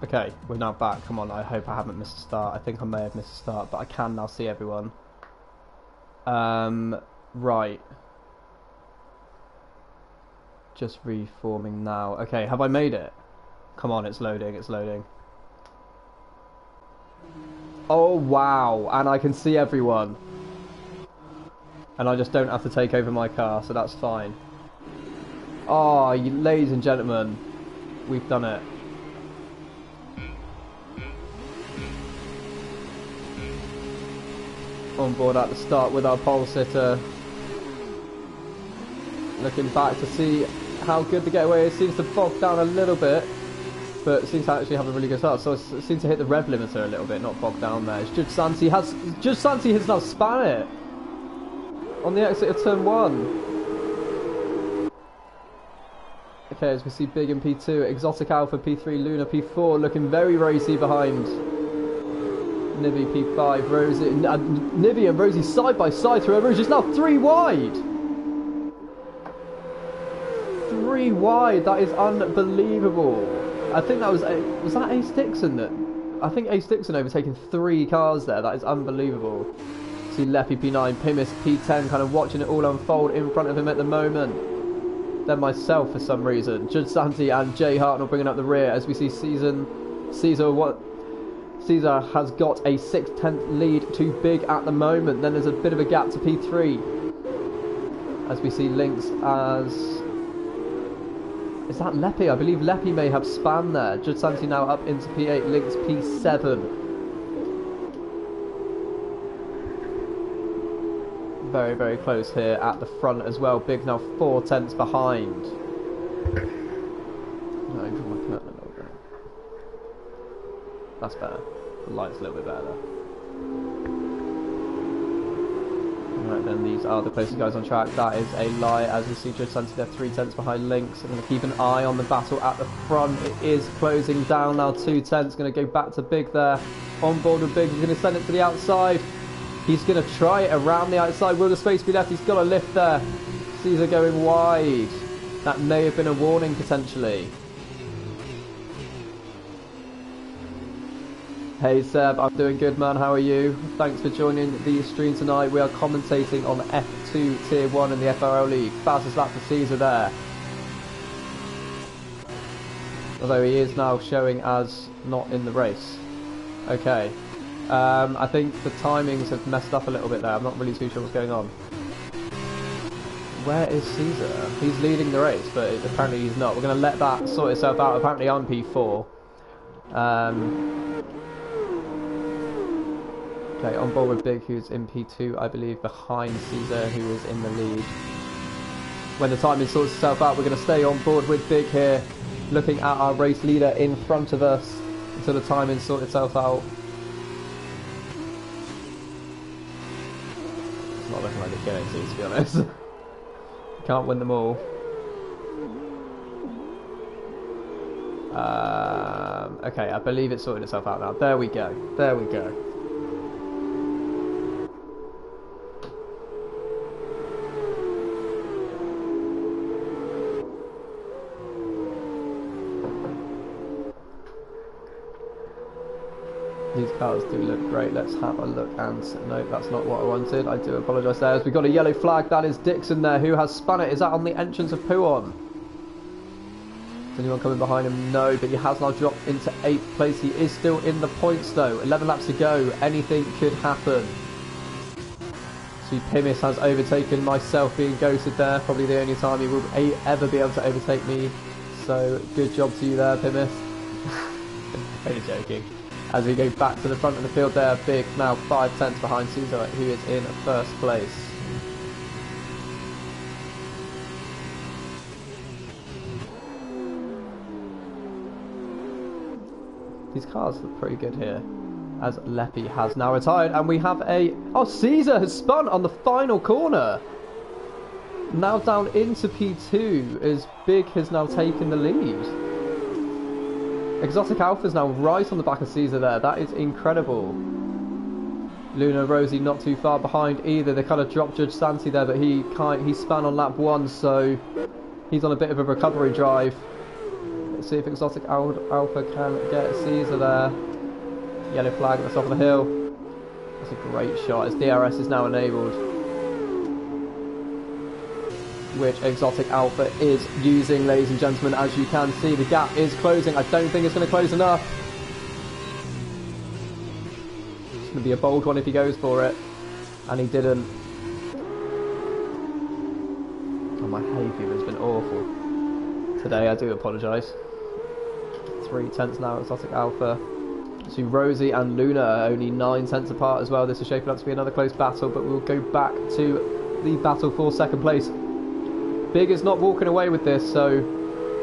Okay, we're now back. Come on, I hope I haven't missed a start. I think I may have missed a start, but I can now see everyone. Right. Just reforming now. Okay, have I made it? Come on, it's loading, it's loading. Oh, wow. And I can see everyone. And I just don't have to take over my car, so that's fine. Oh, ladies and gentlemen, we've done it. On board at the start with our pole sitter. Looking back to see how good the getaway is. Seems to bog down a little bit, but seems to actually have a really good start. So it seems to hit the rev limiter a little bit, not bog down there. Judge Santi has now spun it on the exit of turn 1. Okay, as we see Big in P2, Exotic Alpha P3, Luna P4, looking very racy behind. Nibby P5, Rosie, Nibby and Rosie side by side through. Rosie's now 3 wide. 3 wide. That is unbelievable. I think that was that Ace Dixon that? I think Ace Dixon overtaking 3 cars there. That is unbelievable. See Leppy P9, Pimis P10, kind of watching it all unfold in front of him at the moment. Then myself for some reason. Judge Santi and Jay Hartnell bringing up the rear as we see Caesar has got a 6/10 lead to Big at the moment. Then there's a bit of a gap to P3 as we see Lynx as... Is that Leppy? I believe Leppy may have spanned there. Judge Santi now up into P8, Lynx P7. Very, very close here at the front as well. Big now 4/10 behind. No, I draw my curtain a little bit. That's better. The light's a little bit better there. Right then, these are the closest guys on track. That is a lie, as we see Judge Santi there 3/10 behind Lynx. I'm going to keep an eye on the battle at the front. It is closing down now. 2/10. Going to go back to Big there. On board with Big. He's going to send it to the outside. He's going to try it around the outside. Will the space be left? He's got a lift there. Caesar going wide. That may have been a warning potentially. Hey Seb, I'm doing good man, how are you? Thanks for joining the stream tonight. We are commentating on F2 Tier 1 in the FRL League. Fastest lap for Caesar there. Although he is now showing as not in the race. Okay. I think the timings have messed up a little bit there. I'm not really too sure what's going on. Where is Caesar? He's leading the race, but apparently he's not. We're going to let that sort itself out. Apparently I'm P4. Okay, on board with Big, who's in P2, I believe, behind Caesar, who is in the lead. When the timing sorts itself out, we're going to stay on board with Big here, looking at our race leader in front of us until the timing sorts itself out. It's not looking like it's going to be honest. Can't win them all. Okay, I believe it's sorted itself out now. There we go. There we go. These cars do look great. Let's have a look. And no, that's not what I wanted. I do apologise there. As we've got a yellow flag, that is Dixon there, who has spun it. Is that on the entrance of Puon? Is anyone coming behind him? No, but he has now dropped into 8th place. He is still in the points though. 11 laps to go. Anything could happen. See, Pimis has overtaken myself, being ghosted there. Probably the only time he will ever be able to overtake me. So good job to you there, Pimis. Only joking. As we go back to the front of the field there, Big now 5/10 behind Caesar, who is in first place. These cars look pretty good here, as Leppy has now retired, and we have a... Oh, Caesar has spun on the final corner! Now down into P2, as Big has now taken the lead. Exotic Alpha is now right on the back of Caesar there. That is incredible. Luna Rosie not too far behind either. They kind of dropped Judge Santi there, but he spun on lap 1, so he's on a bit of a recovery drive. Let's see if Exotic Alpha can get Caesar there. Yellow flag at the top of the hill. That's a great shot as DRS is now enabled, which Exotic Alpha is using, ladies and gentlemen. As you can see, the gap is closing. I don't think it's going to close enough. It's going to be a bold one if he goes for it, and he didn't. Oh, my hay fever's been awful today. I do apologise. 3/10 now, Exotic Alpha. So Rosie and Luna are only 9/10 apart as well. This is shaping up to be another close battle, but we'll go back to the battle for second place. Big is not walking away with this, so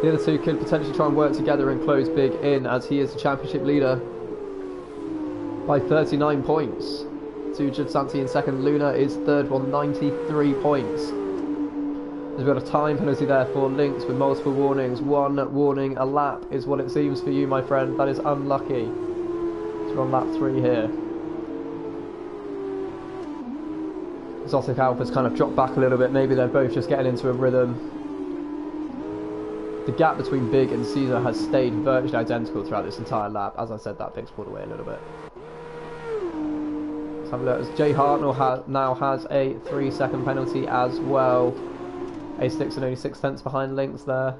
the other two could potentially try and work together and close Big in, as he is the championship leader by 39 points. To Judd Santi in second. Luna is third on 93 points. There's got a time penalty there for Lynx with multiple warnings. One warning a lap is what it seems for you, my friend. That is unlucky. So we're on lap 3 here. Exotic Alpha's kind of dropped back a little bit. Maybe they're both just getting into a rhythm. The gap between Big and Caesar has stayed virtually identical throughout this entire lap. As I said, that Big's pulled away a little bit. Let's have a look. As Jay Hartnell now has a 3-second penalty as well. Ace Dixon only 6/10 behind Lynx there.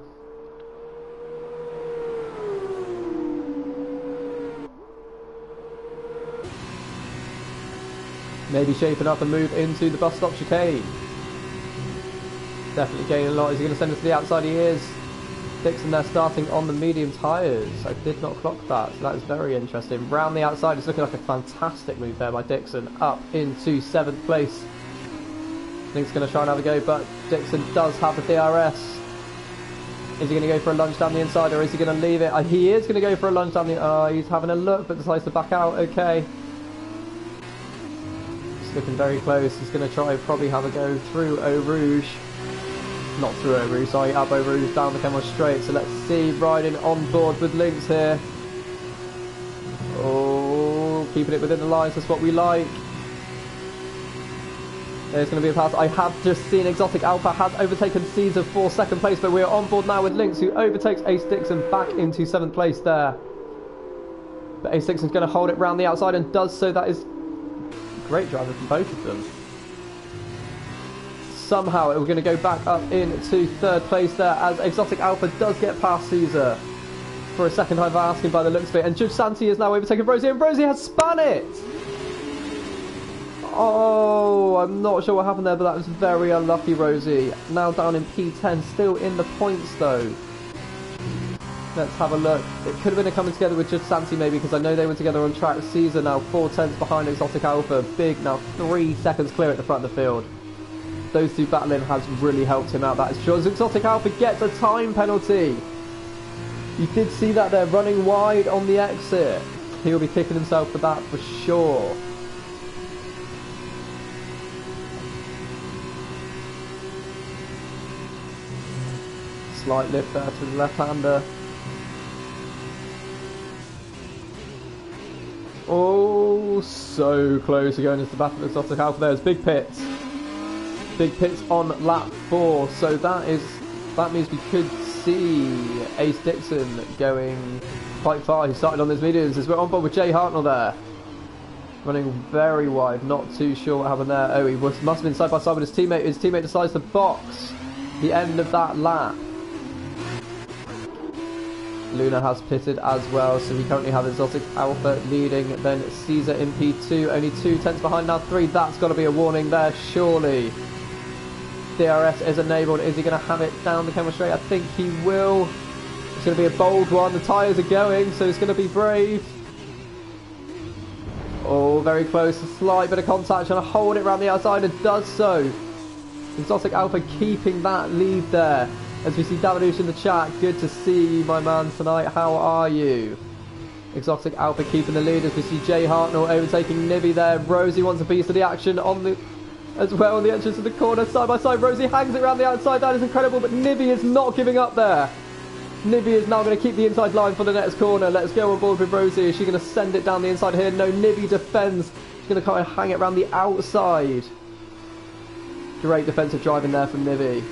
Maybe shaping up and move into the bus stop chicane. Definitely gaining a lot. Is he going to send it to the outside? He is. Dixon there starting on the medium tyres. I did not clock that, so that is very interesting. Round the outside, it's looking like a fantastic move there by Dixon. Up into 7th place. Link's going to try and have a go, but Dixon does have the DRS. Is he going to go for a lunge down the inside, or is he going to leave it? He is going to go for a lunge down the... he's having a look, but decides to back out. Okay. Looking very close. He's going to try and probably have a go through Eau Rouge. Not through Eau Rouge, sorry, up Eau Rouge, down the Camel Straight. So let's see, riding on board with Lynx here. Oh, keeping it within the lines, that's what we like. There's going to be a pass. I have just seen Exotic Alpha has overtaken Caesar for 2nd place, but we're on board now with Lynx, who overtakes Ace Dixon back into 7th place there. But Ace Dixon's going to hold it round the outside and does so. That is great driving from both of them. Somehow we're going to go back up into 3rd place there, as Exotic Alpha does get past Caesar for a second time asking by the looks of it. And Judge Santi is now overtaking Rosie, and Rosie has spun it! Oh, I'm not sure what happened there, but that was very unlucky, Rosie. Now down in P10, still in the points though. Let's have a look. It could have been a coming together with Judge Santi maybe, because I know they were together on track. Caesar now 4/10 behind Exotic Alpha. Big now 3 seconds clear at the front of the field. Those two battling has really helped him out, that is sure. As Exotic Alpha gets a time penalty. You did see that there, running wide on the exit. He'll be kicking himself for that for sure. Slight lift there to the left-hander. Oh, so close to going into the battle of Exotic Alpha. There's Big Pits. Big Pits on lap 4. So that means we could see Ace Dixon going quite far. He started on his mediums as we're on board with Jay Hartnell there. Running very wide. Not too sure what happened there. Oh, he must have been side by side with his teammate. His teammate decides to box the end of that lap. Luna has pitted as well, so we currently have Exotic Alpha leading, then Caesar in P2, only 2/10 behind, now 3. That's got to be a warning there, surely. DRS is enabled. Is he going to have it down the Camel Straight? I think he will. It's going to be a bold one. The tyres are going, so it's going to be brave. Oh, very close. A slight bit of contact, trying to hold it around the outside, and does so. Exotic Alpha keeping that lead there. As we see Davidouche in the chat, good to see you, my man, tonight. How are you? Exotic Alpha keeping the lead as we see Jay Hartnell overtaking Nibby there. Rosie wants a piece of the action on the as well on the entrance of the corner, side by side. Rosie hangs it around the outside. That is incredible, but Nibby is not giving up there. Nibby is now going to keep the inside line for the next corner. Let's go on board with Rosie. Is she going to send it down the inside here? No, Nibby defends. She's going to kind of hang it around the outside. Great defensive driving there from Nibby.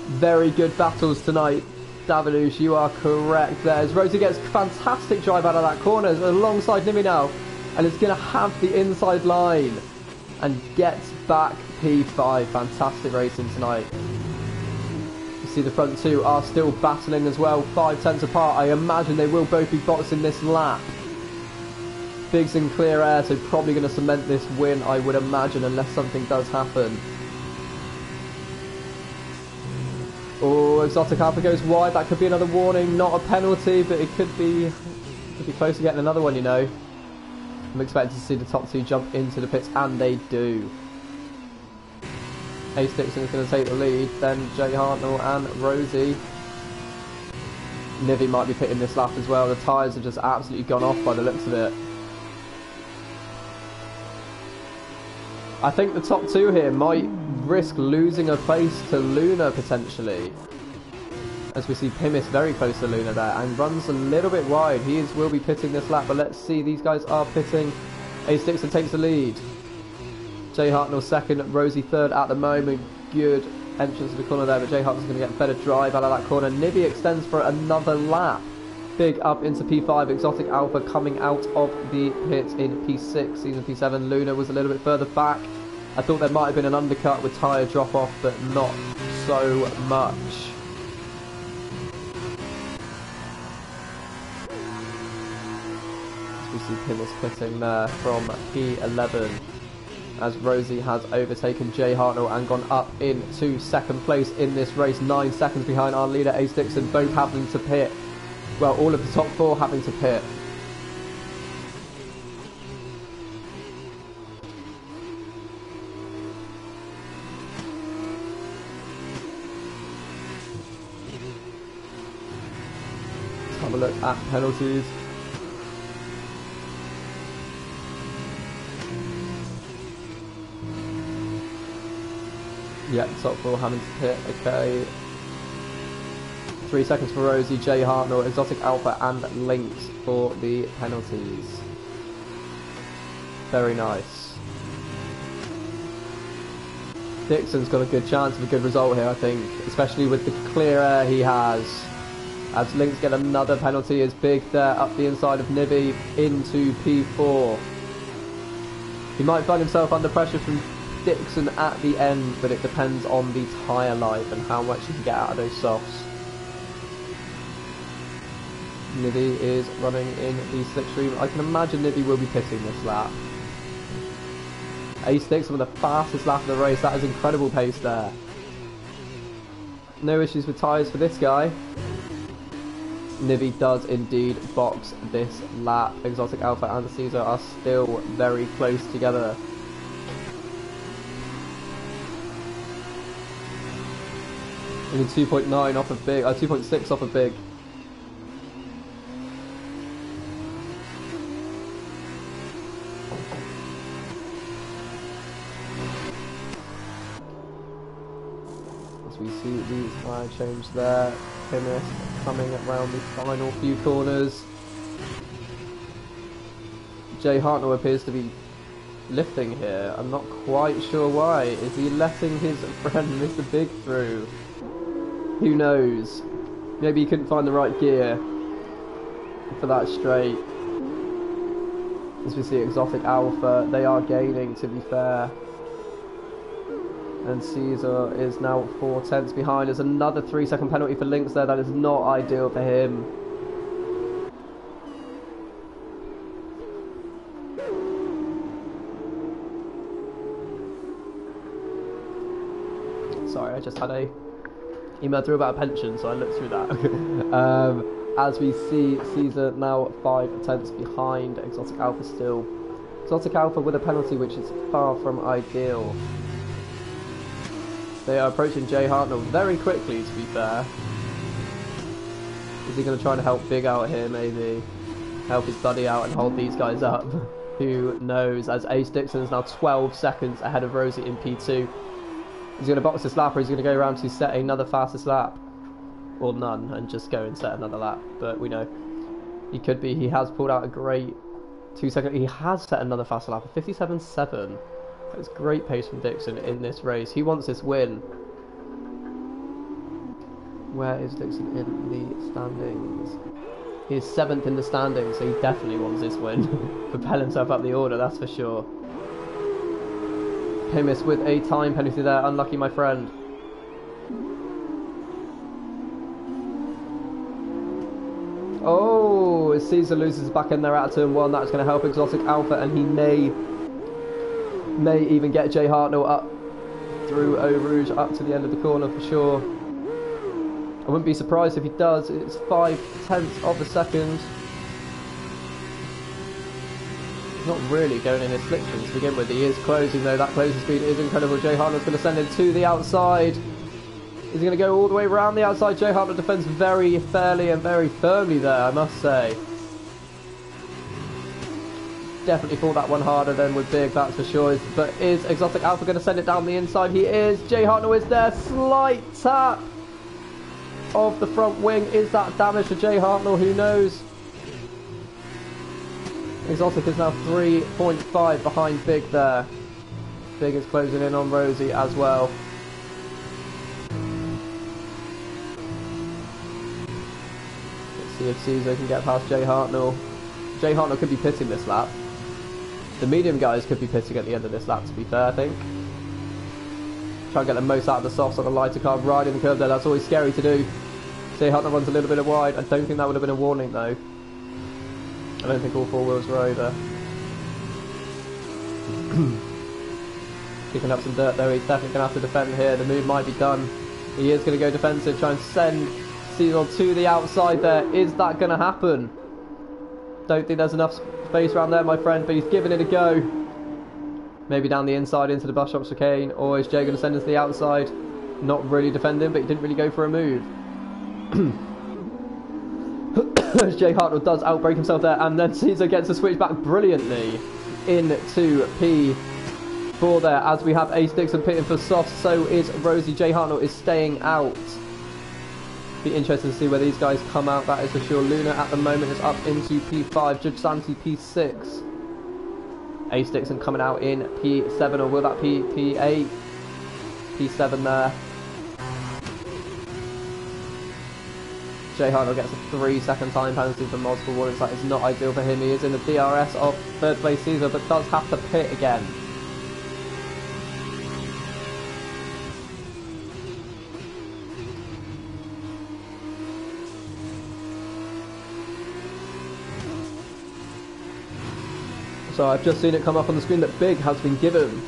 Very good battles tonight Davilush, you are correct there. As Rosie gets fantastic drive out of that corner alongside Nimi now. And it's going to have the inside line. And gets back P5. Fantastic racing tonight. You see the front two are still battling as well. 5 tenths apart. I imagine they will both be boxing this lap. Biggs in clear air, so probably going to cement this win, I would imagine, unless something does happen. Oh, Exotic Alpha goes wide. That could be another warning. Not a penalty, but it could be close to getting another one, you know. I'm expecting to see the top two jump into the pits, and they do. Ace Dixon is going to take the lead, then Jay Hartnell and Rosie. Nivi might be pitting this lap as well. The tyres have just absolutely gone off by the looks of it. I think the top two here might risk losing a place to Luna potentially. As we see Pimis very close to Luna there and runs a little bit wide. Will be pitting this lap, but let's see. These guys are pitting. Ace Dixon takes the lead. Jay Hartnell second, Rosie third at the moment. Good entrance to the corner there, but Jay Hartnell's going to get better drive out of that corner. Nivi extends for another lap. Big up into P5, Exotic Alpha coming out of the pit in P6, season P7. Luna was a little bit further back. I thought there might have been an undercut with tyre drop off, but not so much. As we see Pimis pitting there from P11, as Rosie has overtaken Jay Hartnell and gone up into second place in this race. 9 seconds behind our leader Ace Dixon, both having to pit. Well, all of the top 4 having to pit. Let's have a look at penalties. Yeah, top 4 having to pit. Okay. 3 seconds for Rosie, Jay Hartnell, Exotic Alpha and Lynx for the penalties. Very nice. Dixon's got a good chance of a good result here, I think, especially with the clear air he has. As Lynx get another penalty, is big there up the inside of Nivi into P4. He might find himself under pressure from Dixon at the end, but it depends on the tyre life and how much he can get out of those softs. Nivi is running in the slipstream. I can imagine Nivi will be pitting this lap. Ace Dixon with the fastest lap of the race. That is incredible pace there. No issues with tyres for this guy. Nivi does indeed box this lap. Exotic Alpha and Caesar are still very close together. Only 2.9 off of Big, 2.6 off of Big. As we see these tyre change there. Pimis coming around the final few corners. Jay Hartnell appears to be lifting here. I'm not quite sure why. Is he letting his friend Mr. Big through? Who knows? Maybe he couldn't find the right gear for that straight. As we see Exotic Alpha, they are gaining, to be fair. And Caesar is now 4 tenths behind. There's another 3-second penalty for Lynx there. That is not ideal for him. Sorry, I just had a email through about a pension, so I looked through that. As we see Caesar now 5 tenths behind Exotic Alpha still. Exotic Alpha with a penalty which is far from ideal. They are approaching Jay Hartnell very quickly, to be fair. Is he going to try and help Big out here, maybe? Help his buddy out and hold these guys up? Who knows? As Ace Dixon is now 12 seconds ahead of Rosie in P2. He's going to box this lap, or he's going to go around to set another fastest lap. Or none, and just go and set another lap. But we know he could be. He has pulled out a great 2 second. He has set another faster lap, a 57.7. That's great pace from Dixon in this race. He wants this win. Where is Dixon in the standings? He is 7th in the standings, so he definitely wants this win. Propel himself up the order, that's for sure. Pimis with a time penalty there, unlucky my friend. Oh, Caesar loses back in there out of turn 1, that's going to help Exotic Alpha, and he may even get Jay Hartnell up through Eau Rouge up to the end of the corner for sure. I wouldn't be surprised if he does. It's 5/10 of a second. He's not really going in his slipstream to begin with. He is closing though. That closing speed is incredible. Jay Hartnell's going to send him to the outside. Is he going to go all the way around the outside? Jay Hartnell defends very fairly and very firmly there, I must say. Definitely fought that one harder than with Big, that's for sure. But is Exotic Alpha going to send it down the inside? He is. Jay Hartnell is there. Slight tap of the front wing. Is that damage to Jay Hartnell? Who knows? Exotic is now 3.5 behind Big there. Big is closing in on Rosie as well. Let's see if Caesar can get past Jay Hartnell. Jay Hartnell could be pitting this lap. The medium guys could be pitting at the end of this lap, to be fair, I think. Try and get the most out of the softs on the lighter car, riding the curve there. That's always scary to do. Jay Hartnell runs a little bit wide. I don't think that would have been a warning though. I don't think all four wheels were over. Kicking up some dirt though. He's definitely going to have to defend here. The move might be done. He is going to go defensive, try and send Cesar to the outside there. Is that going to happen? Don't think there's enough space around there, my friend, but he's giving it a go. Maybe down the inside into the bus stop chicane, or is Jay going to send us to the outside? Not really defending, but he didn't really go for a move. Jay Hartnell does outbrake himself there, and then Caesar gets the switch back brilliantly into P4 there, as we have Ace Dixon pitting for soft, so is Rosie. Jay Hartnell is staying out. Be interested to see where these guys come out, that is for sure. Luna at the moment is up into P5, Judge Santi P6. Ace Dixon coming out in P7, or will that be P8? P7 there. Jay Hartnell gets a 3-second time penalty for multiple warnings. That is not ideal for him. He is in the DRS of third place Caesar, but does have to pit again. So I've just seen it come up on the screen that Big has been given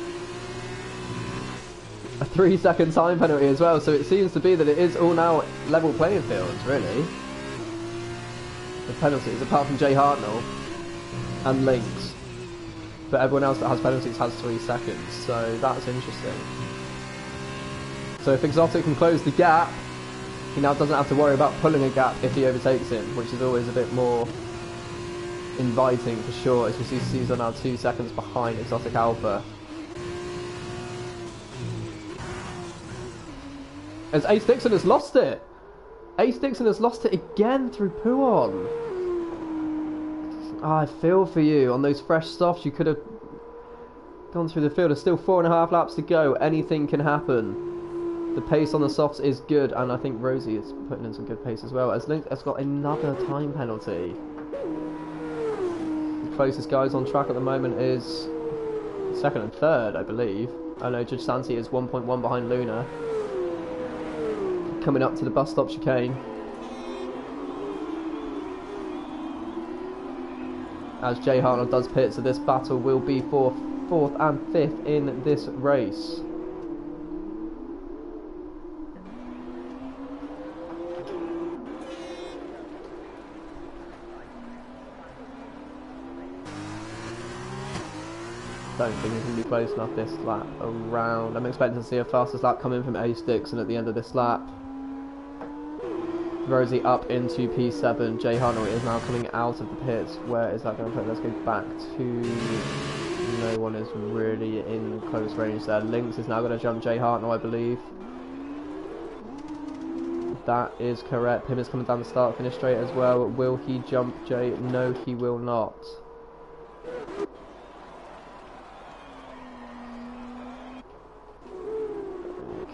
a 3-second time penalty as well, so it seems to be that it is all now level playing fields, really. The penalties, apart from Jay Hartnell and Lynx. But everyone else that has penalties has 3 seconds, so that's interesting. So if Exotic can close the gap, he now doesn't have to worry about pulling a gap if he overtakes him, which is always a bit more inviting for sure, as we see Caesar now 2 seconds behind Exotic Alpha. As Ace Dixon has lost it! Ace Dixon has lost it again through Puon. I feel for you. On those fresh softs, you could have gone through the field. There's still 4.5 laps to go. Anything can happen. The pace on the softs is good, and I think Rosie is putting in some good pace as well. As Link has got another time penalty. The closest guys on track at the moment is second and third, I believe. I know Judge Santi is 1.1 behind Luna. Coming up to the bus stop chicane. As Jay Hartnell does pit, so this battle will be for 4th and 5th in this race. Don't think he's going to be close enough this lap around. I'm expecting to see a fastest lap coming from Ace Dixon at the end of this lap. Rosie up into P7. Jay Hartnell is now coming out of the pits. Where is that going to put? Let's go back to... No one is really in close range there. Lynx is now going to jump Jay Hartnell, I believe. That is correct. Pim is coming down the start finish straight as well. Will he jump Jay? No, he will not.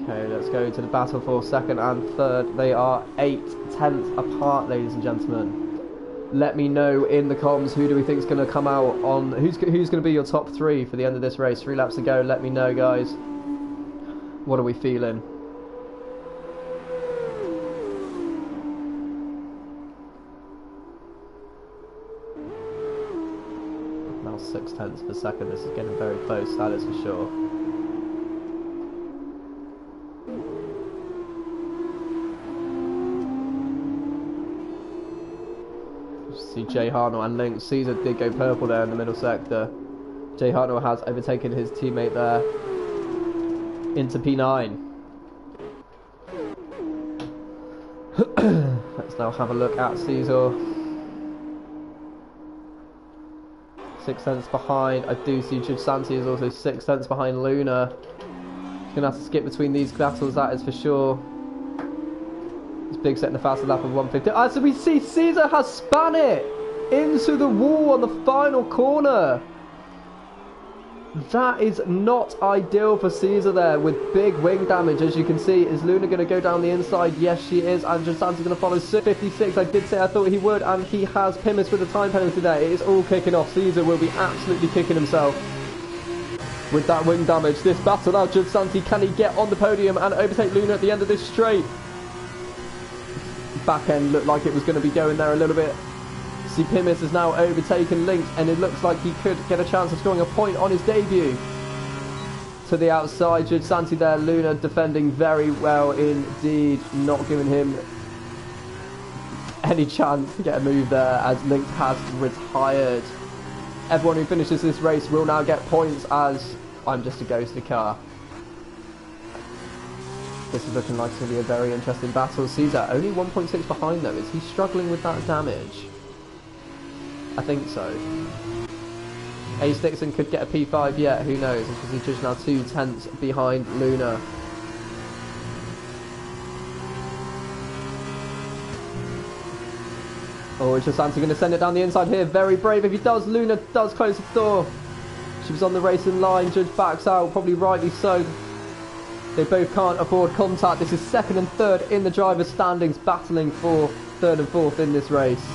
Okay, let's go to the battle for second and third. They are 8/10 apart, ladies and gentlemen. Let me know in the comms who do we think is going to come out on... Who's going to be your top 3 for the end of this race? 3 laps to go. Let me know, guys. What are we feeling? Now 6/10 per second. This is getting very close, that is for sure. See Jay Hartnell and Link. Caesar did go purple there in the middle sector. Jay Hartnell has overtaken his teammate there into P9. Let's now have a look at Caesar. 6/10 behind. I do see Judge Santi is also 6/10 behind Luna. He's going to have to skip between these battles, that is for sure. It's big setting the fastest lap of 150. Ah, so we see Caesar has spun it into the wall on the final corner. That is not ideal for Caesar there with big wing damage. As you can see, is Luna going to go down the inside? Yes, she is. And Santi's going to follow 56. I did say I thought he would, and he has Pimis with the time penalty there. It is all kicking off. Caesar will be absolutely kicking himself with that wing damage. This battle now, Judge Santi, can he get on the podium and overtake Luna at the end of this straight? Back end looked like it was going to be going there a little bit. See, Pimis has now overtaken Link, and it looks like he could get a chance of scoring a point on his debut. To the outside, Judge Santi there. Luna defending very well indeed, not giving him any chance to get a move there as Link has retired. Everyone who finishes this race will now get points as I'm just a ghostly car. This is looking like it's going to be a very interesting battle. Caesar only 1.6 behind though. Is he struggling with that damage? I think so. Ace Dixon could get a P5 yet, who knows? Because he's just now 2/10 behind Luna. Oh, is Santi going to send it down the inside here? Very brave if he does. Luna does close the door. She was on the racing line. Judge backs out, probably rightly so. They both can't afford contact. This is second and third in the driver's standings, battling for third and fourth in this race.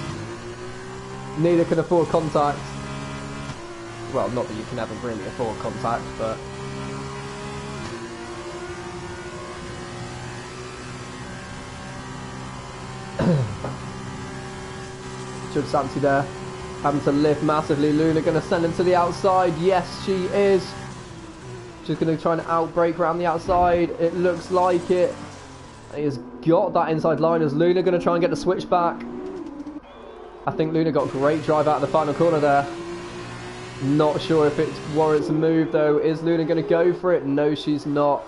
Neither can afford contact. Well, not that you can ever really afford contact, but... Judge Santi there, having to lift massively. Luna going to send him to the outside. Yes, she is. She's going to try and outbrake around the outside. It looks like it. He has got that inside line. Is Luna going to try and get the switch back? I think Luna got a great drive out of the final corner there. Not sure if it warrants a move though. Is Luna going to go for it? No, she's not.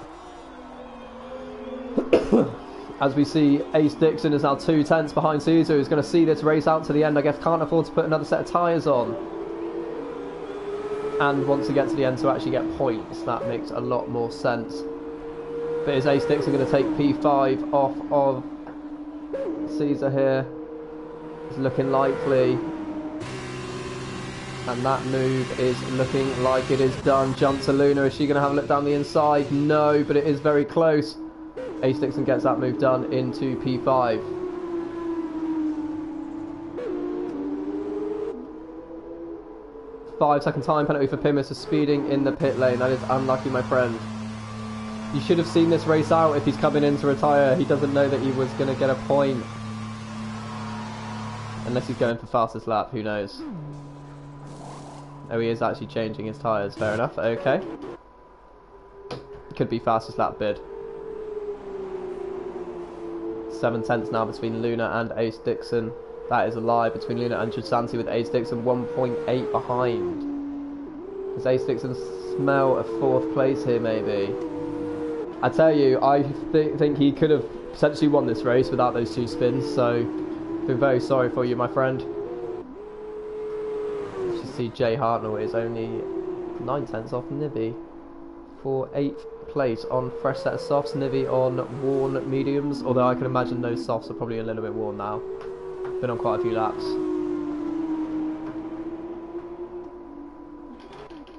As we see, Ace Dixon is now 2/10 behind Caesar, who's going to see this race out to the end. I guess can't afford to put another set of tyres on. And wants to get to the end to actually get points. That makes a lot more sense. But is Ace Dixon going to take P5 off of Caesar here? It's looking likely. And that move is looking like it is done. Jump to Luna. Is she going to have a look down the inside? No, but it is very close. Ace Dixon gets that move done into P5. Five-second time penalty for Pimis for speeding in the pit lane. That is unlucky, my friend. You should have seen this race out if he's coming in to retire. He doesn't know that he was going to get a point. Unless he's going for fastest lap, who knows. Oh, he is actually changing his tyres. Fair enough, okay. Could be fastest lap bid. 7/10 now between Luna and Ace Dixon. That is a lie between Luna and Judge Santi, with Ace Dixon 1.8 behind. Does Ace Dixon smell a fourth place here maybe? I tell you, I think he could have potentially won this race without those two spins, so I feel very sorry for you, my friend. You see Jay Hartnell is only 9/10 off Nibby for 8th place on fresh set of softs. Nibby on worn mediums, although I can imagine those softs are probably a little bit worn now. Been on quite a few laps.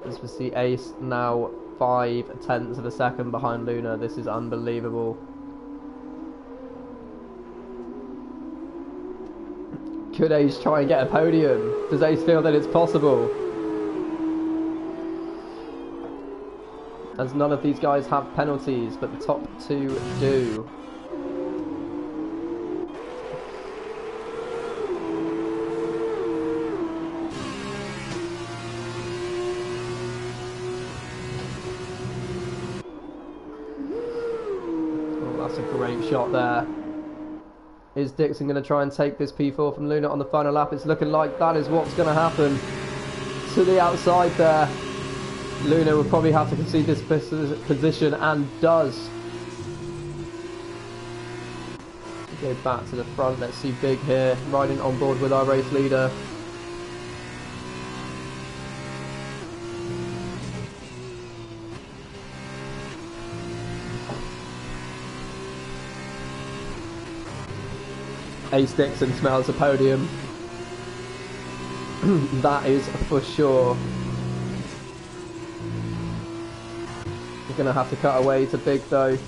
As we see Ace now 0.5 of a second behind Luna. This is unbelievable. Could Ace try and get a podium? Does Ace feel that it's possible? As none of these guys have penalties, but the top two do. That's a great shot there. Is Dixon going to try and take this P4 from Luna on the final lap? It's looking like that is what's going to happen. To the outside there. Luna will probably have to concede this position, and does. Go back to the front. Let's see Big here riding on board with our race leader. Ace Dixon smells a podium. That is for sure. We're going to have to cut away to Big though.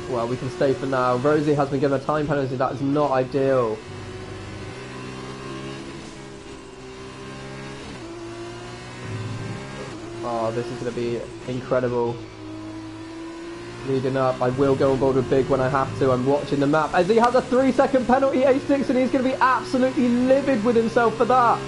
Well, we can stay for now. Rosie has been given a time penalty. That is not ideal. Oh, this is going to be incredible. Leading up, I will go on board with Big when I have to. I'm watching the map as he has a 3-second penalty. Ace Dixon, he's going to be absolutely livid with himself for that.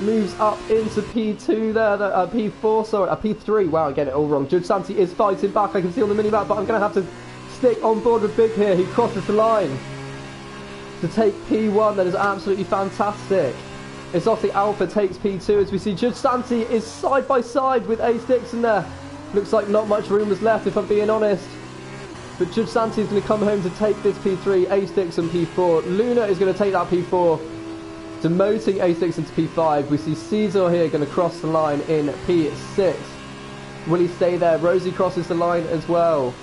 Moves up into P2 there, P4, sorry, P3. Wow, I get it all wrong. Judge Santi is fighting back. I can see on the mini-map, but I'm going to have to stick on board with Big here. He crosses the line to take P1. That is absolutely fantastic. Exotic Alpha takes P2 as we see Judge Santi is side by side with Ace Dixon there. Looks like not much room was left, if I'm being honest. But Judge Santi is going to come home to take this P3, Ace Dixon P4. Luna is going to take that P4, demoting Ace Dixon to P5. We see Caesar here going to cross the line in P6. Will he stay there? Rosie crosses the line as well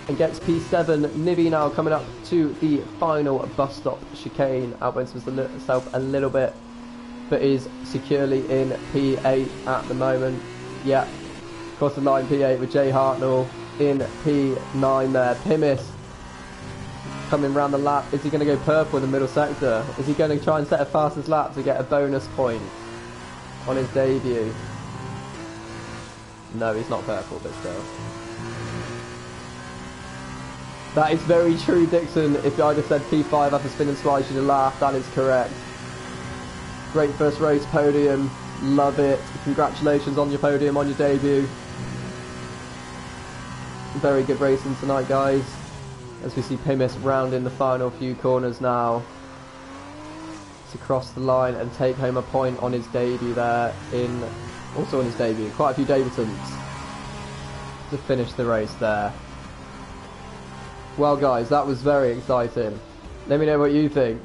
and gets P7. Nivi now coming up to the final bus stop chicane. Outwents himself a little bit, but is securely in P8 at the moment. Yeah. Across the line P8 with Jay Hartnell in P9 there. Pimis coming round the lap. Is he going to go purple in the middle sector? Is he going to try and set a fastest lap to get a bonus point on his debut? No, he's not purple, but still. That is very true, Dixon. If I'd have said P5 after spin and slice, you'd have laughed. That is correct. Great first race podium. Love it. Congratulations on your podium, on your debut. Very good racing tonight, guys. As we see Pimis round in the final few corners now to cross the line and take home a point on his debut there. Also on his debut, quite a few debutants to finish the race there. Well, guys, that was very exciting. Let me know what you think.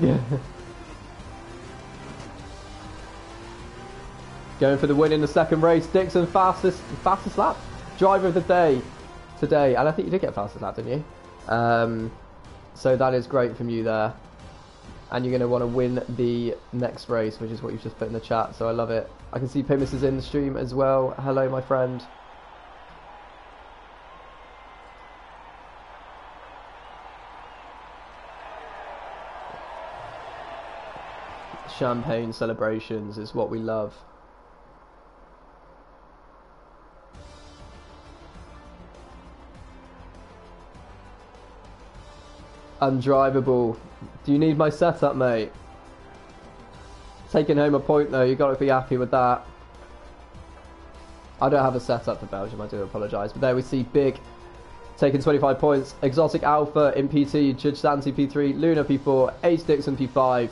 Going for the win in the second race. Dixon, fastest lap driver of the day today, and I think you did get fastest lap, didn't you? So that is great from you there, and you're going to want to win the next race, which is what you've just put in the chat, so I love it. I can see Pimis is in the stream as well. Hello, my friend. Champagne celebrations is what we love. Undrivable. Do you need my setup, mate? Taking home a point though, you've got to be happy with that. I don't have a setup for Belgium, I do apologise. But there we see Big taking 25 points. Exotic Alpha in PT, Judge Santi P3, Luna P4, Ace Dixon P5,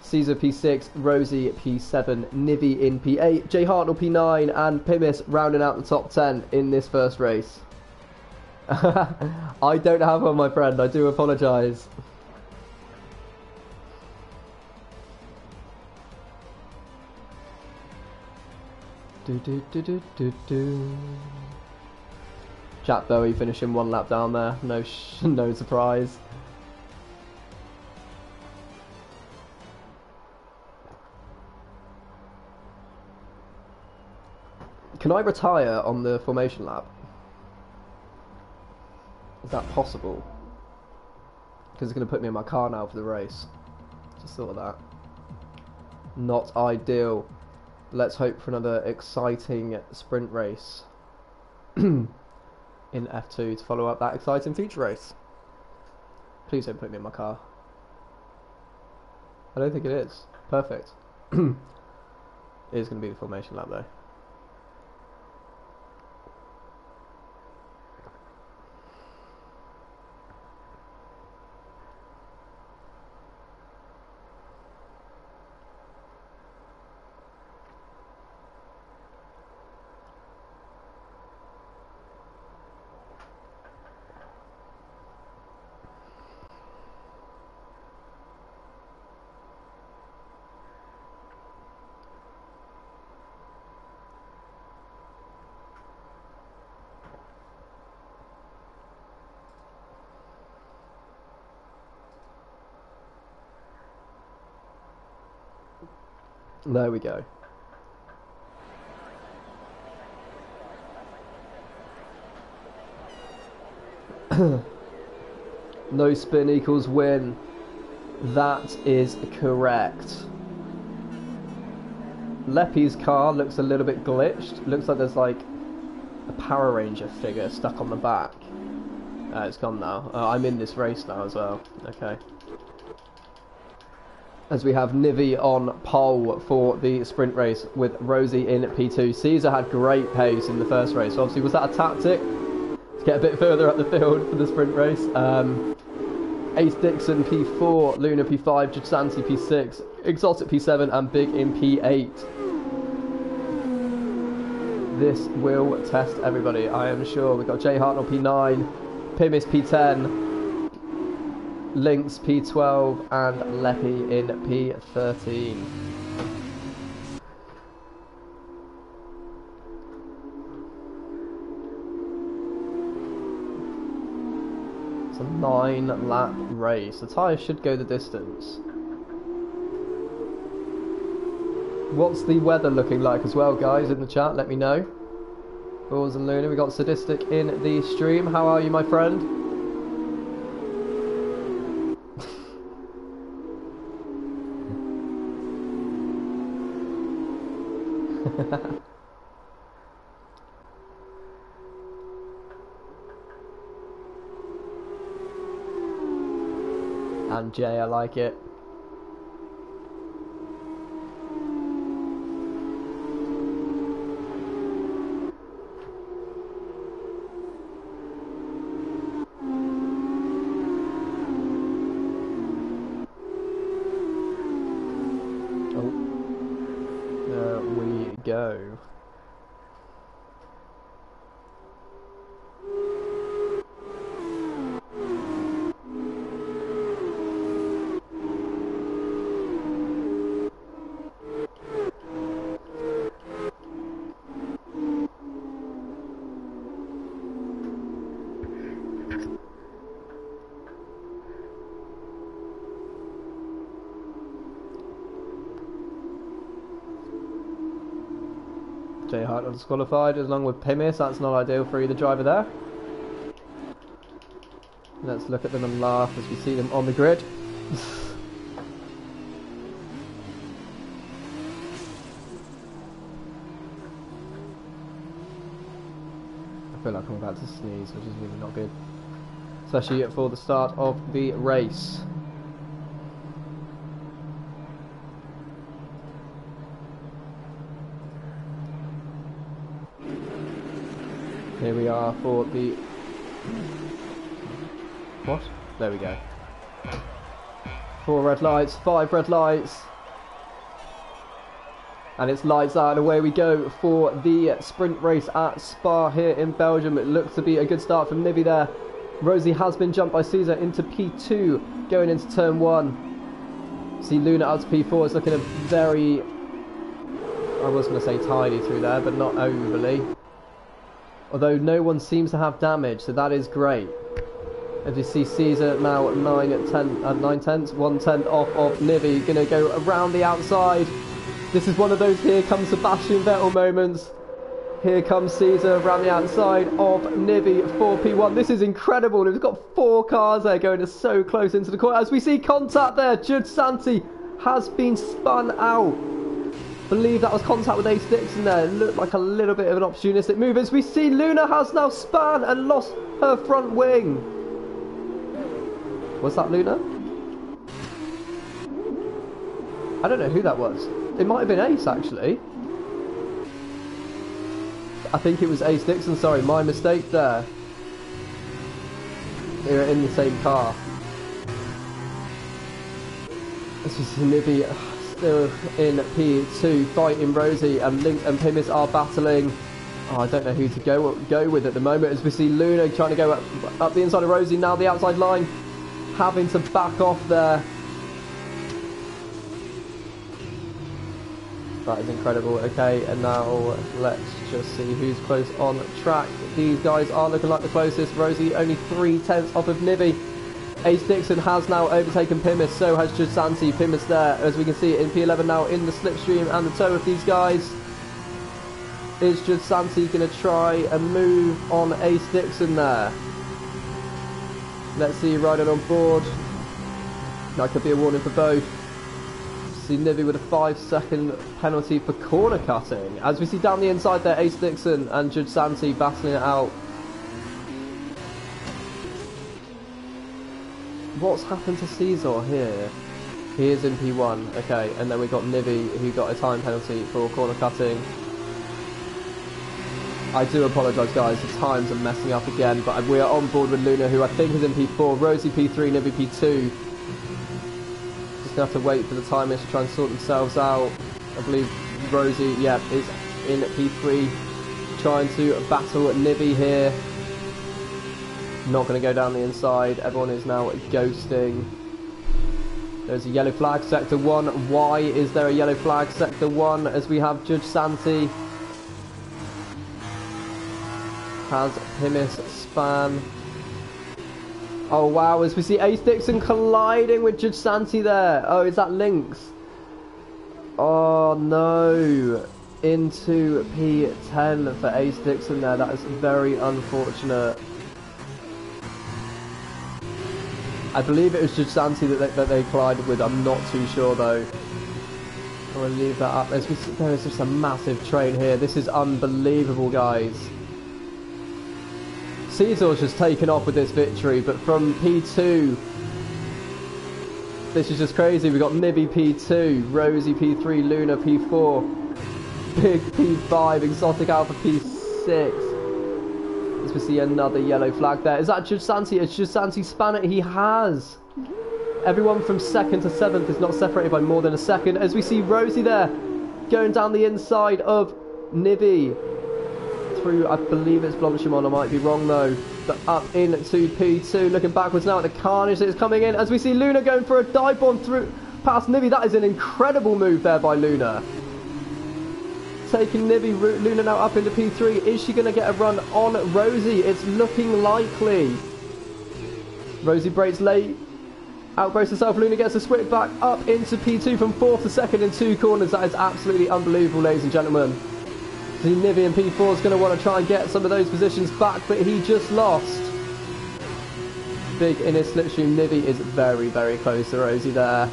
Caesar P6, Rosie P7, Nivi in P8, Jay Hartnell P9, and Pimis rounding out the top 10 in this first race. I don't have one, my friend. I do apologise. Jack Bowie finishing one lap down there. No surprise. Can I retire on the formation lap? Is that possible? Because it's going to put me in my car now for the race. Just thought of that. Not ideal. Let's hope for another exciting sprint race in F2 to follow up that exciting feature race. Please don't put me in my car. I don't think it is. Perfect. It is going to be the formation lap though. There we go. No spin equals win. That is correct. Leppy's car looks a little bit glitched. Looks like there's like a Power Ranger figure stuck on the back. It's gone now. I'm in this race now as well. Okay. As we have Nivi on pole for the sprint race with Rosie in P2. Caesar had great pace in the first race. So obviously, was that a tactic to get a bit further up the field for the sprint race? Ace Dixon P4, Luna P5, Jadsanti P6, Exotic P7 and Big in P8. This will test everybody, I am sure. We've got Jay Hartnell P9, Pimis P10, Lynx P12 and Leppy in P13. It's a 9-lap race. The tyres should go the distance. What's the weather looking like as well, guys, in the chat? Let me know. Balls and Luna, we got Sadistic in the stream. How are you, my friend? And Jay, I like it. Oh, there we go. Jay Hart disqualified along with Pimis. That's not ideal for either driver there. Let's look at them and laugh as we see them on the grid. I feel like I'm about to sneeze, which is really not good. Especially for the start of the race. Here we are for the... What? There we go. 4 red lights, 5 red lights. And it's lights out and away we go for the sprint race at Spa here in Belgium. It looks to be a good start from Nivi there. Rosie has been jumped by Caesar into P2 going into turn 1. See Luna out to P4. It's looking a very... I was going to say tidy through there, but not overly. Although no one seems to have damage, so that is great. As you see Caesar now 9 tenths, 1 tenth off of Nivi, going to go around the outside. This is one of those here comes Sebastian Vettel moments. Here comes Caesar around the outside of Nibby for P1. This is incredible. We've got 4 cars there going so close into the corner. As we see contact there, Judge Santi has been spun out. I believe that was contact with Ace Dixon there. It looked like a little bit of an opportunistic move. As we see Luna has now spun and lost her front wing. Was that Luna? I don't know who that was. It might have been Ace actually. I think it was Ace Dixon, sorry, my mistake there. They were in the same car. This is Nibby still in P2, fighting Rosie, and Link and Pimis are battling. Oh, I don't know who to go with at the moment, as we see Luna trying to go up the inside of Rosie, now the outside line, having to back off there. That is incredible. Okay, and now let's just see who's close on track. These guys are looking like the closest. Rosie only 3/10 off of Nibby. Ace Dixon has now overtaken Pimis, so has Judge Santi. Pimis there, as we can see in P11 now in the slipstream and the toe of these guys. Is Judge Santi going to try and move on Ace Dixon there? Let's see, riding on board. That could be a warning for both. See Nibby with a 5-second penalty for corner cutting. As we see down the inside there, Ace Dixon and Judge Santi battling it out. What's happened to Caesar here? He is in P1, okay, and then we got Nibby who got a time penalty for corner cutting. I do apologise guys, the times are messing up again, but we are on board with Luna, who I think is in P4, Rosie P3, Nibby P2. Just gonna have to wait for the timers to try and sort themselves out. I believe Rosie, yeah, is in P3, trying to battle Nibby here. Not going to go down the inside. Everyone is now ghosting. There's a yellow flag, sector 1. Why is there a yellow flag, sector 1? As we have Judge Santi has Pimis span. Oh wow, as we see Ace Dixon colliding with Judge Santi there. Oh, is that Lynx? Oh no. Into P10 for Ace Dixon there. That is very unfortunate. I believe it was Judge Santi that they collided with. I'm not too sure though. I'm going to leave that up. There is just a massive train here. This is unbelievable, guys. Caesar's just taken off with this victory, but from P2, this is just crazy. We've got Nibby P2, Rosie P3, Luna P4, Big P5, Exotic Alpha P6. As we see another yellow flag there. Is that Judge Santi? Is Judge Santi span it? He has. Everyone from 2nd to 7th is not separated by more than a second. As we see Rosie there, going down the inside of Nibby. Through, I believe it's Blomshimon, I might be wrong though. But up into P2, looking backwards now at the carnage that is coming in. As we see Luna going for a dive bomb through past Nibby. That is an incredible move there by Luna. Taking Nibby, Luna now up into P3. Is she going to get a run on Rosie? It's looking likely. Rosie brakes late. Outbrakes herself. Luna gets a switch back up into P2 from 4th to 2nd in 2 corners. That is absolutely unbelievable, ladies and gentlemen. See, Nibby in P4 is going to want to try and get some of those positions back, but he just lost. Big in his slipstream. Nibby is very, very close to Rosie there.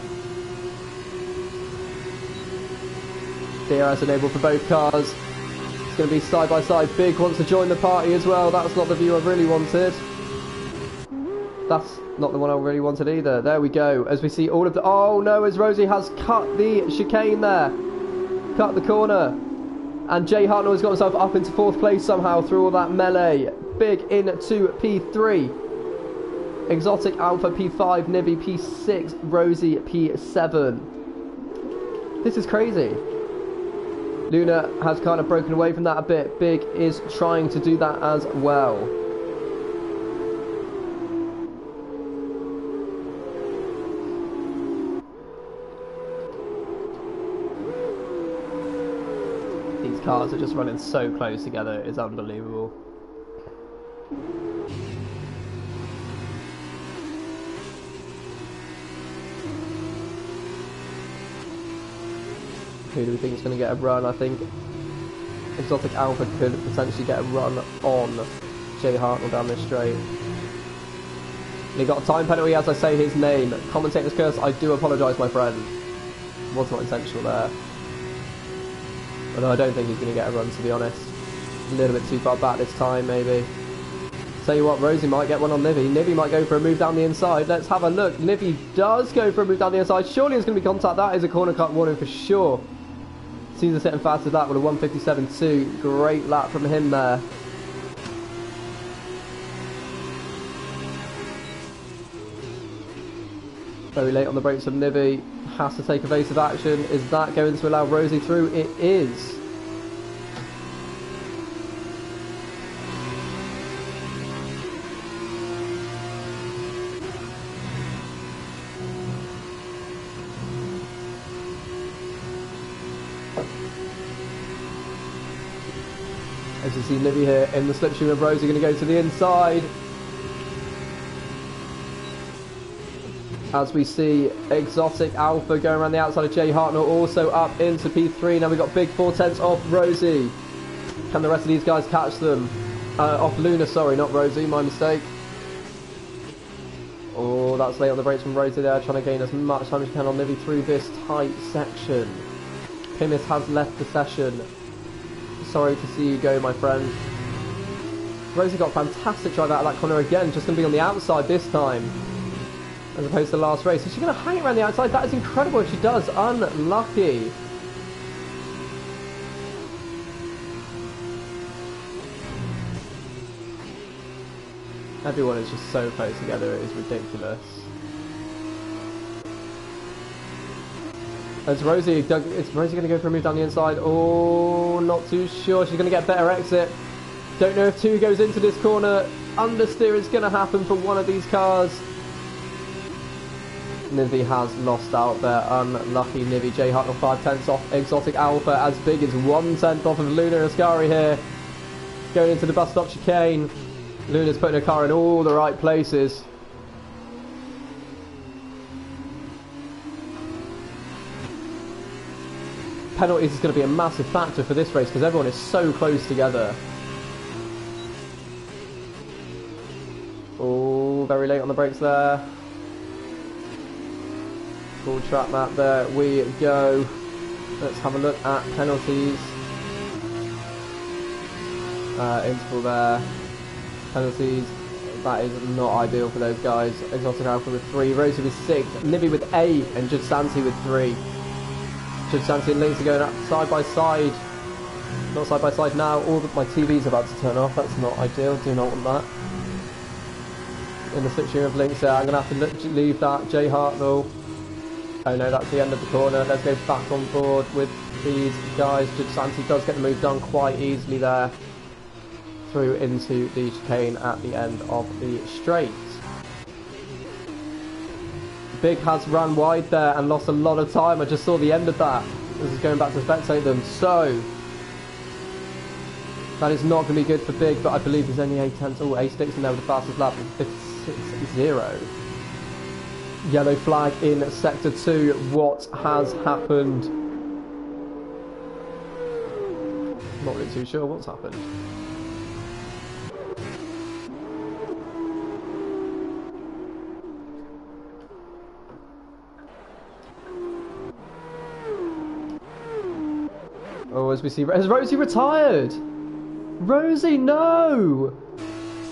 DRS enabled for both cars. It's going to be side by side. Big wants to join the party as well. That's not the view I really wanted. That's not the one I really wanted either. There we go. As we see all of the... Oh no, as Rosie has cut the chicane there. Cut the corner. And Jay Hartnell has got himself up into 4th place somehow through all that melee. Big into P3. Exotic Alpha P5. Nibby P6. Rosie P7. This is crazy. Luna has kind of broken away from that a bit. Big is trying to do that as well. These cars are just running so close together. It's unbelievable. Who do we think is going to get a run? I think Exotic Alpha could potentially get a run on Jay Hartnell down this straight. And he got a time penalty as I say his name. Commentator's curse, I do apologise, my friend. Was not intentional there. But no, I don't think he's going to get a run, to be honest. A little bit too far back this time, maybe. Tell you what, Rosie might get one on Nivy. Nivy might go for a move down the inside. Let's have a look. Nivy does go for a move down the inside. Surely it's going to be contact. That is a corner cut warning for sure. Caesar sitting fast as that with a 157.2. Great lap from him there. Very late on the brakes from Nivy. Has to take evasive action. Is that going to allow Rosie through? It is. As you see Nivy here in the slipstream of Rosie, going to go to the inside. As we see Exotic Alpha going around the outside of Jay Hartnell, also up into P3. Now we've got big 4/10 off Rosie. Can the rest of these guys catch them? Off Luna, sorry, not Rosie, my mistake. Oh, that's late on the brakes from Rosie there, trying to gain as much time as she can on Nivy through this tight section. Pimis has left the session. Sorry to see you go, my friend. Rosie got a fantastic drive out of that corner again, just going to be on the outside this time, as opposed to the last race. Is she going to hang around the outside? That is incredible if she does. Unlucky. Everyone is just so close together, it is ridiculous. Is Rosie going to go for a move down the inside? Oh, not too sure. She's going to get a better exit. Don't know if two goes into this corner. Understeer is going to happen for one of these cars. Nivy has lost out there. Unlucky Nivy. Jay Hartnell 5/10 off Exotic Alpha. As big as 1/10 off of Luna Ascari here. Going into the bus stop chicane. Luna's putting her car in all the right places. Penalties is going to be a massive factor for this race because everyone is so close together. Oh, very late on the brakes there. Full track map, there we go. Let's have a look at penalties. Interval there. Penalties. That is not ideal for those guys. Exotic Alpha with 3, Rosie with 6, Nivy with 8, and Judd Santi with 3. Judd Santi and Links are going up side by side. Not side by side now. My TV's about to turn off. That's not ideal. Do not want that. In the slipstream of Links there. I'm going to have to leave that. Jay Hartnell. Oh no, that's the end of the corner. Let's go back on board with these guys. Judd Santi does get the move done quite easily there. Through into the chicane at the end of the straight. Big has run wide there and lost a lot of time. I just saw the end of that. This is going back to spectate them. So that is not going to be good for Big, but I believe there's only 8/10. Oh, Ace Dixon there with the fastest lap of 56.0. Yellow flag in sector 2. What has happened? Not really too sure what's happened. Oh, as we see, has Rosie retired? Rosie, no!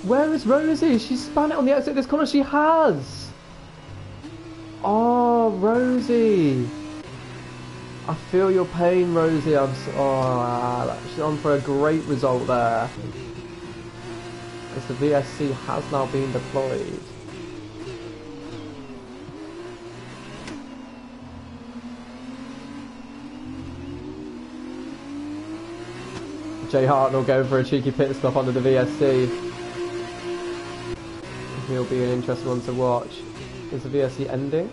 Where is Rosie? She spun it on the exit of this corner. She has! Oh, Rosie! I feel your pain, Rosie. She's on for a great result there. As the VSC has now been deployed. Jay Hartnell going for a cheeky pit stop under the VSC. He'll be an interesting one to watch. Is the VSC ending?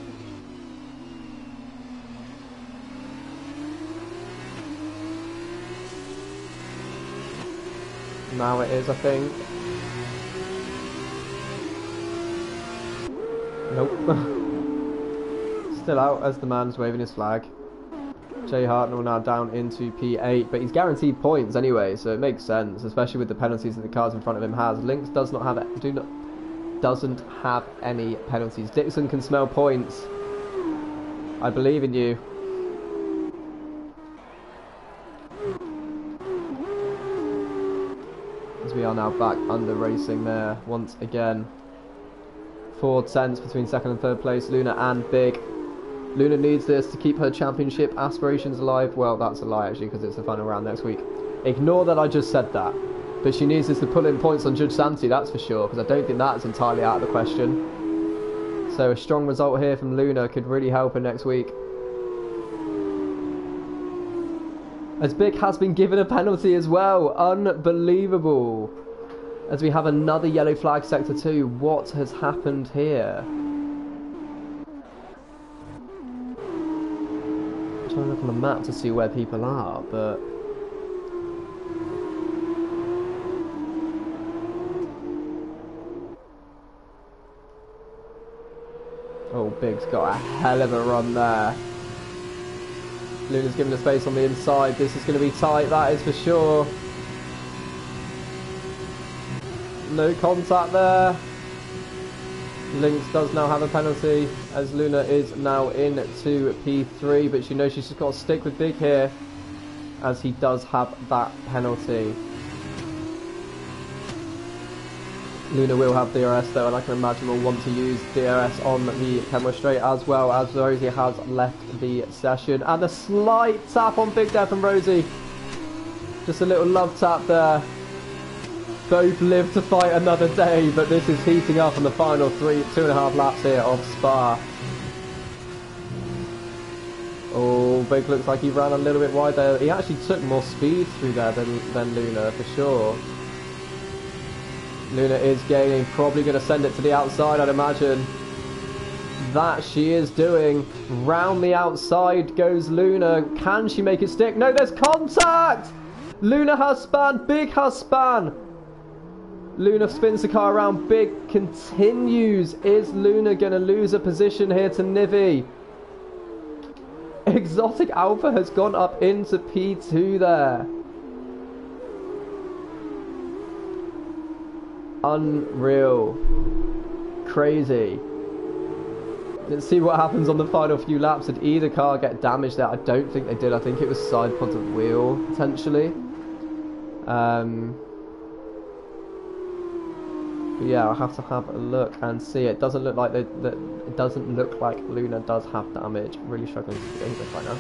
Now it is, I think. Nope. Still out as the man's waving his flag. Jay Hartnell now down into P8, but he's guaranteed points anyway, so it makes sense, especially with the penalties that the cars in front of him has. Lynx doesn't have any penalties. Dixon can smell points. I believe in you. As we are now back under racing there once again. 4 tenths between second and third place, Luna and Big. Luna needs this to keep her championship aspirations alive. Well, that's a lie actually, because it's the final round next week. Ignore that I just said that. But she needs this to pull in points on Judge Santi, that's for sure, because I don't think that's entirely out of the question. So a strong result here from Luna could really help her next week. As Big has been given a penalty as well. Unbelievable. As we have another yellow flag sector 2. What has happened here? I'm trying to look on the map to see where people are, but... oh, Big's got a hell of a run there. Luna's given the space on the inside. This is going to be tight, that is for sure. No contact there. Lynx does now have a penalty as Luna is now into P3, but she knows she's just got to stick with Big here as he does have that penalty. Luna will have DRS though, and I can imagine will want to use DRS on the Kenworth straight as well, as Rosie has left the session. And a slight tap on Big there from Rosie. Just a little love tap there. Both live to fight another day, but this is heating up on the final 2.5 laps here of Spa. Oh, Big looks like he ran a little bit wide there. He actually took more speed through there than Luna for sure. Luna is gaining, probably going to send it to the outside, I'd imagine. That she is doing. Round the outside goes Luna. Can she make it stick? No, there's contact! Luna has span, Big has span. Luna spins the car around, Big continues. Is Luna going to lose a position here to Nivi? Exotic Alpha has gone up into P2 there. Unreal. Crazy. Let's see what happens on the final few laps. Did either car get damaged there? I don't think they did. I think it was side pods of wheel, potentially. But yeah, I'll have to have a look and see. It doesn't look like it doesn't look like Luna does have damage. Really struggling to get this right now.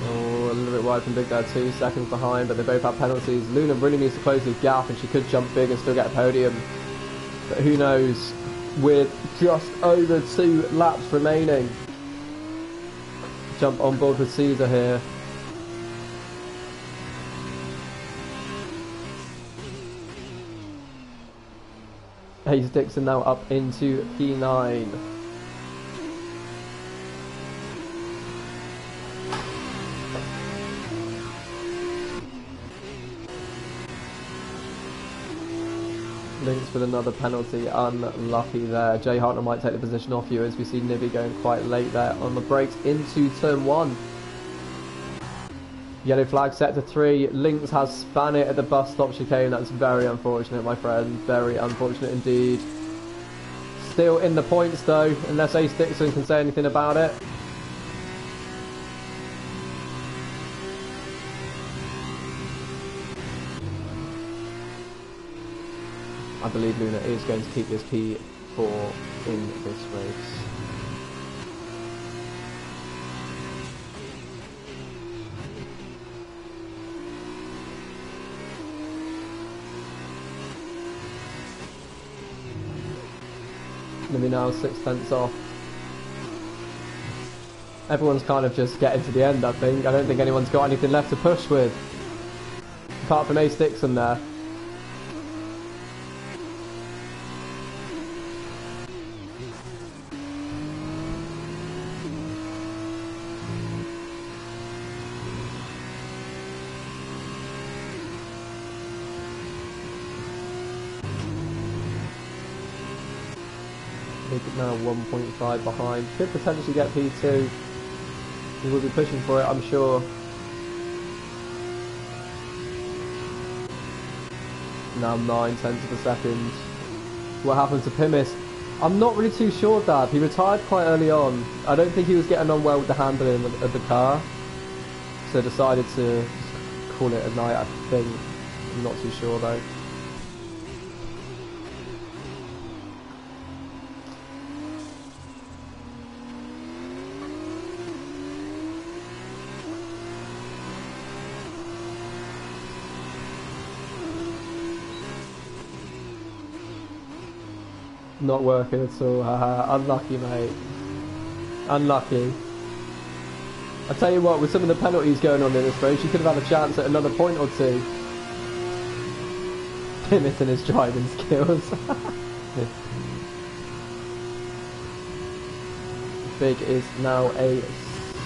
Oh, a little bit wide from Big there, 2 seconds behind, but they both have penalties. Luna really needs to close this gap, and she could jump Big and still get a podium. But who knows? With just over 2 laps remaining. Jump on board with Caesar here. Hayes Dixon now up into P9. Lynx with another penalty, unlucky there. Jay Hartnell might take the position off you as we see Nivi going quite late there on the brakes into turn 1. Yellow flag set to 3. Lynx has span it at the bus stop chicane. That's very unfortunate, my friend. Very unfortunate indeed. Still in the points though, unless Ace Dixon can say anything about it. I believe Luna is going to keep this P4 in this race. Maybe now 6 tenths off. Everyone's kind of just getting to the end, I think. I don't think anyone's got anything left to push with. Apart from Ace Dixon there. now 1.5 behind. Could potentially get P2. He will be pushing for it, I'm sure. Now 9/10 of a second. What happened to Pimis? I'm not really too sure, Dad. He retired quite early on. I don't think he was getting on well with the handling of the car. So decided to just call it a night, I think. I'm not too sure though. Not working at all, haha. Unlucky, mate. Unlucky. I tell you what, with some of the penalties going on in this race, you could have had a chance at another point or two. Limiting his driving skills. Big is now a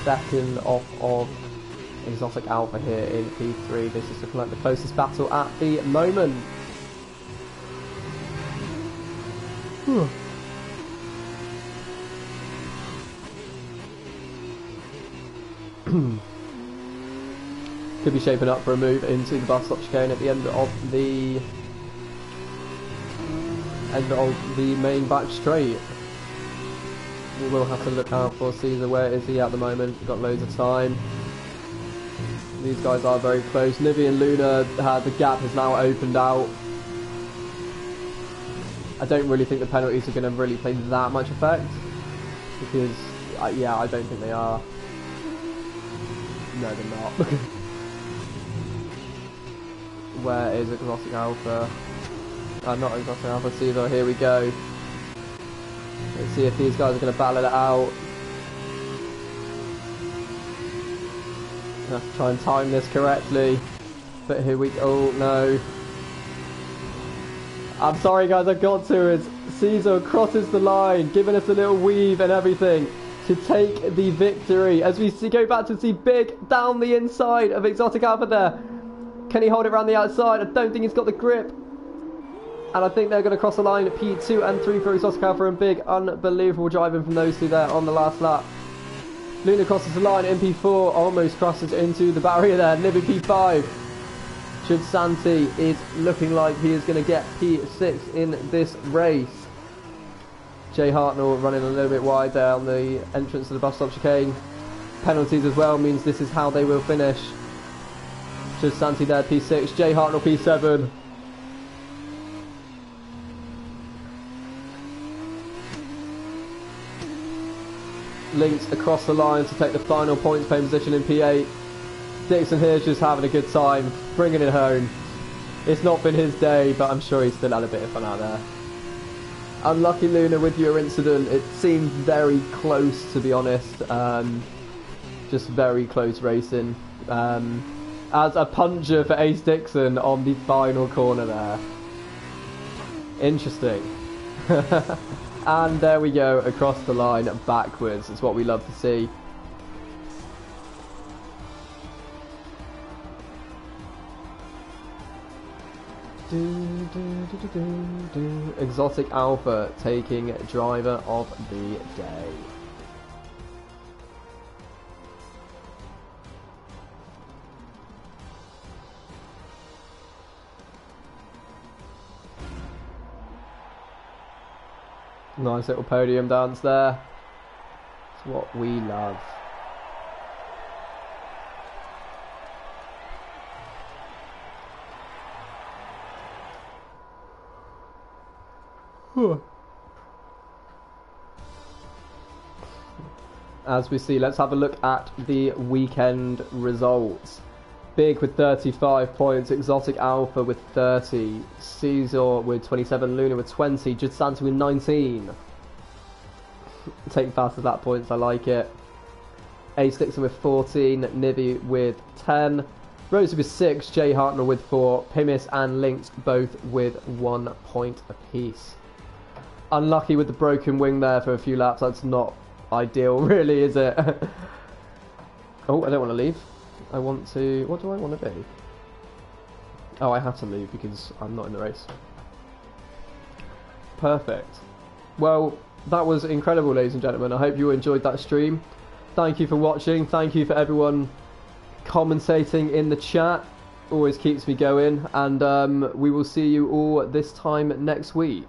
second off of Exotic Alpha here in P3. This is looking like the closest battle at the moment. Whew. Could be shaping up for a move into the bus stop chicane at the end of the main back straight. We will have to look out for Caesar. Where is he at the moment? We've got loads of time. These guys are very close. Nivi and Luna, the gap has now opened out. I don't really think the penalties are going to really play that much effect, because, yeah, I don't think they are. No, they're not. Where is Exotic Alpha? Not Exotic Alpha, Caesar, here we go. Let's see if these guys are going to battle it out. I have to try and time this correctly. But here we go. Oh, no. I'm sorry guys, I've got to. As Caesar crosses the line, giving us a little weave and everything to take the victory. As we go back to see Big down the inside of Exotic Alpha there. Can he hold it around the outside? I don't think he's got the grip. And I think they're going to cross the line at P2 and 3 for Exotic Alpha and Big. Unbelievable driving from those two there on the last lap. Luna crosses the line in P4, almost crosses into the barrier there. Nivi P5. Should Santi is looking like he is going to get P6 in this race. Jay Hartnell running a little bit wide there on the entrance to the bus stop chicane. Penalties as well means this is how they will finish. Should Santi there P6, Jay Hartnell P7. Links across the line to take the final points paying position in P8. Dixon here just having a good time, bringing it home. It's not been his day, but I'm sure he's still had a bit of fun out there. Unlucky Luna with your incident. It seemed very close, to be honest. Just very close racing. As a puncher for Ace Dixon on the final corner there. Interesting. And there we go, across the line backwards. It's what we love to see. Exotic Alpha taking driver of the day. Nice little podium dance there. It's what we love. As we see, let's have a look at the weekend results. Big with 35 points, Exotic Alpha with 30, Caesar with 27, Luna with 20, Jud Santa with 19. Take fast as that points, I like it. Ace Dixon with 14, Nivi with 10, Rosie with 6, Jay Hartnell with 4, Pimis and Lynx both with 1 point apiece. Unlucky with the broken wing there for a few laps. That's not ideal, really, is it? Oh, I don't want to leave. I want to... What do I want to do? Oh, I have to leave because I'm not in the race. Perfect. Well, that was incredible, ladies and gentlemen. I hope you enjoyed that stream. Thank you for watching. Thank you for everyone commentating in the chat. Always keeps me going. And we will see you all this time next week.